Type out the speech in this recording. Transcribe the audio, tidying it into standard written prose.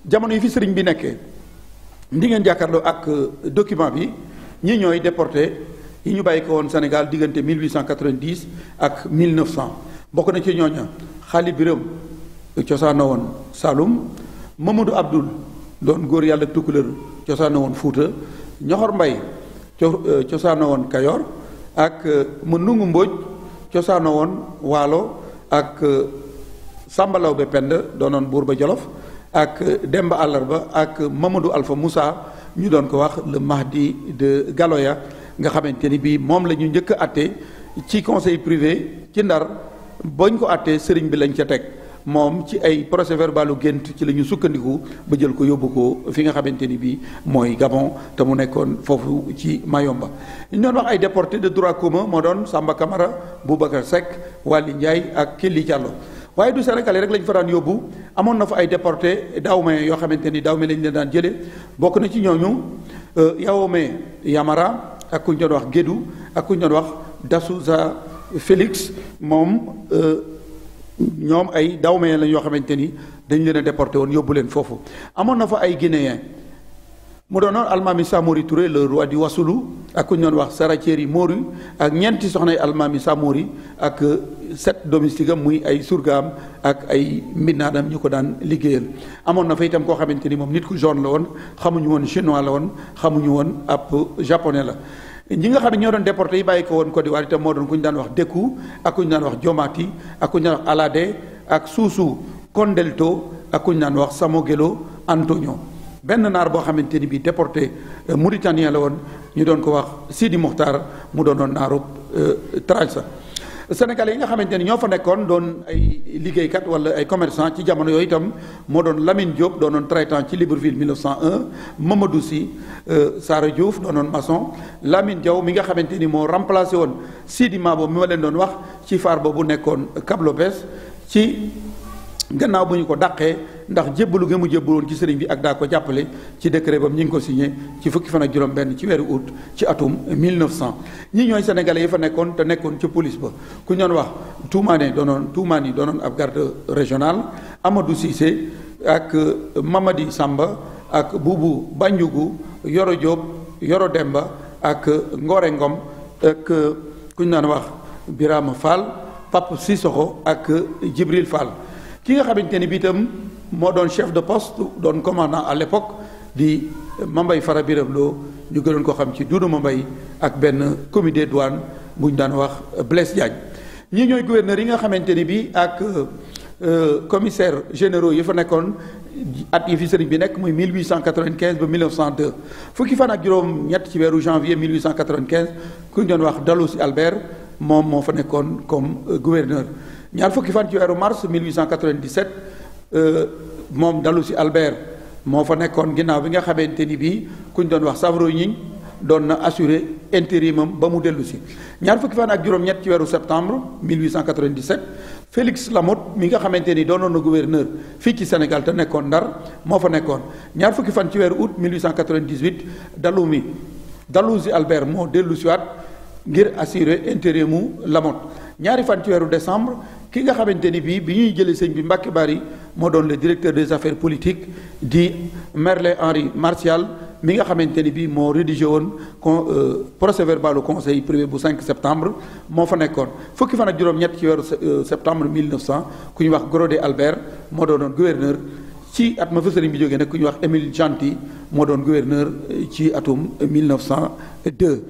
jamono yi fi sëriñ bi nekkee ndi ngeen jàkkaarloo ak document bi ñi ñooy déporté yi ñu bàyyi ko woon Sénégal diggante 1890 ak 1900 bokk na ci ñooña Xaali Biram cosaanoo woon Saloum, Mamadou Abdoul doon góor yàlla tukkuleur cosaanoo woon Fuuta, Ñoxor Mbay cosaanoo woon Kayoor ak Mandungu Mbóoj cosaanoo woon Waalo ak Samba Lawbe Pend doonoon buur ba Jolof ak Demba Àllarba ak Mamadou Alpha Moussa ñu doon ko wax le Mahdi de Galoya nga xamante ni bii moom la ñu njëkk a àtte ci conseil privé ci Ndar bañ ko àttee sëriñ bi lañ ca teg moom ci ay procès verbalu gént ci la ñu sukkandiku ba jël ko yóbbu ko fi nga xamante ni bii mooy Gabon te mu nekkoon foofu ci Mayomba. ñu doon wax ay déporté de droit commun moo doon Samba Camara, Boubacar Seck, Waly Ndiaye ak Kelly Diallo. waaye du Sénégalais rek lañ fa daan yóbbu amoon na fa ay déporté Dahomey yoo xamante ni Dahomey lañ leen daan jëlee bokk na ci ñooñu Yahomey Yamara ak ku ñu doon wax Gédou ak ku ñu doon wax Dassouza Félix moom ñoom ay Dahomey lañ yoo xamante ni dañ leen a déporté woon yóbbu leen foofu. amoon na fa ay Guinéen mu doonoon Almami Samori Touré le roi du Wassoulou ak ku ñu doon wax Saratieri Mori ak ñeenti soxnay Almami Samori ak 7 domestique am muy ay surgaam ak ay mbindaanam ñu ko daan liggéeyal. amoon na fa itam koo xamante ni moom nit ku jaune la woon xamuñu woon chinois la woon xamuñu woon ab japonais la. ñi nga xam ne ñoo doon déporté yi bàyyi ko woon Côte d'Ivoire itam moo doon ku ñu daan wax Dekou ak ku ñu daan wax Diomati ak ku ñu daan wax Alade ak Suusu Kondelto ak ku ñu daan wax Samogelo Antonio. benn naar boo xamante ni bii déporté mauritanien la woon ñu doon ko wax Sidi Mokhtar mu doonoon naarub Trarza. Sénégalais yi nga xamante ni ñoo fa nekkoon doon ay liggéeykat wala ay commerçant ci jamono yooyu itam moo doon Lamine Diop doonoon traitant ci Libreville 1901 Mamadou Sy Sara Diouf doonoon maçon Lamine Diaw mi nga xamante ni moo remplacé woon Sidi Mabo mi ma leen doon wax ci phare boobu nekkoon Cap Lopez ci gannaaw bu ñu ko dàqee ndax jébbalu gi mu jébbaloon ci sëriñ bi ak daa ko jàppale ci décret bam ñi ngi ko signé ci fukki fan ak juróom-benn ci weeru août ci atum 1900 ñi ñooy sénégalais yi fa nekkoon te nekkoon ca police ba ku ñu doon wax Toumani doonoon ab garde régional Amadou Cissé ak Mamadi Samba ak Boubou Bandiougou Yoro Diop Yoro Demba ak Ngore Ngom ak ku ñu doon wax Birama Fall Pape Sissoko ak Djibril Fall. ki nga xamante ni bii itam moo doon chef de poste doon commandant à l'époque di Mambay Fara Biram Lo ñu gënoon ko xam ci Doudou Mambay ak benn comité douane bu ñu daan wax Blaise Diagne. ñii ñooy gouverneurs yi nga xamante ni bii ak commissaires généraux yi fa nekkoon at yi fi sëriñ bi nekk muy 1895 ba 1902 fukki fan ak juróom-ñett ci weeru janvier 1895 ku ñu doon wax Dalhousie Albert moom moo fa nekkoon comme gouverneur. ñaar fukki fan ci weeru mars 1897 moom Dalhousie Albert moo fa nekkoon ginnaaw bi nga xamante ni bii ku ñu doon wax Savro Gningue doon na assuré intérimam ba mu dellu si. ñaar fukki fan ak juróom-ñett ci weeru septembre 1897 Félix Lamotte mi nga xamante ni doonoon na gouverneur fii ci Sénégal te nekkoon Ndar moo fa nekkoon. ñaar fukki fan ci weeru août 1898 Dalhousie Albert moo dellu siwaat ngir assuré intérimu Lamotte. ñaari fan ci weeru décembre ki nga xamante ni bii bi ñuy jëlee sëñ bi Mbacke Bari moo doon le directeur des affaires politiques di Merlin Henri Martial mi nga xamante ni bii moo rédigé woon procès verbal au conseil privé bu 5 septembre moo fa nekkoon. fukki fan ak juróom-ñett ci weeru septembre 1900 ku ñuy wax Grodé Albert moo doonoon gouverneur ci at ma fa sëriñ bi jógee nag ku ñuy wax Émile Gentil moo doon gouverneur ci atum 1902.